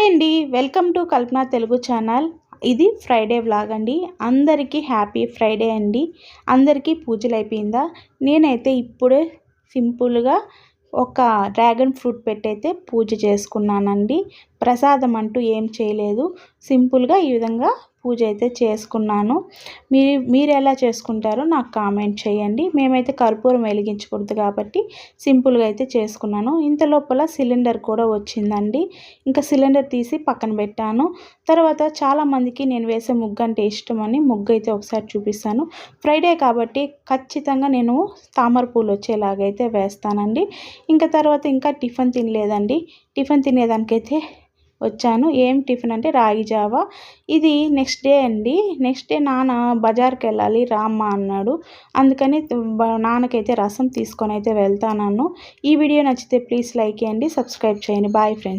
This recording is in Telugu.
హాయ్ అండి, welcome to Kalpana Telugu channel. ఇది ఫ్రైడే వ్లాగ్ అండి. అందరికీ హ్యాపీ ఫ్రైడే అండి. అందరికీ పూజలు అయిపోయిందా? నేనైతే ఇప్పుడే సింపుల్గా ఒక డ్రాగన్ ఫ్రూట్ పెట్టయితే పూజ చేసుకున్నానండి. ప్రసాదం అంటూ ఏం చేయలేదు, సింపుల్గా ఈ విధంగా పూజ అయితే చేసుకున్నాను. మీరు ఎలా చేసుకుంటారో నాకు కామెంట్ చేయండి. మేమైతే కర్పూరం వెలిగించకూడదు కాబట్టి సింపుల్గా అయితే చేసుకున్నాను. ఇంత లోపల సిలిండర్ కూడా వచ్చిందండి. ఇంకా సిలిండర్ తీసి పక్కన పెట్టాను. తర్వాత చాలామందికి నేను వేసే ముగ్గు అంటే ఇష్టమని ముగ్గు అయితే ఒకసారి చూపిస్తాను. ఫ్రైడే కాబట్టి ఖచ్చితంగా నేను తామర పూలు వచ్చేలాగైతే వేస్తానండి. ఇంకా తర్వాత ఇంకా టిఫిన్ తినలేదండి. టిఫిన్ తినేదానికైతే వచ్చాను. ఏం టిఫిన్ అంటే రాగి జావా. ఇది నెక్స్ట్ డే అండి. నెక్స్ట్ డే నాన్న బజార్కి వెళ్ళాలి రామ్మ అన్నాడు. అందుకని నాన్నకైతే రసం తీసుకొని అయితే వెళ్తాను. ఈ వీడియో నచ్చితే ప్లీజ్ లైక్ చేయండి, సబ్స్క్రైబ్ చేయండి. Bye friends.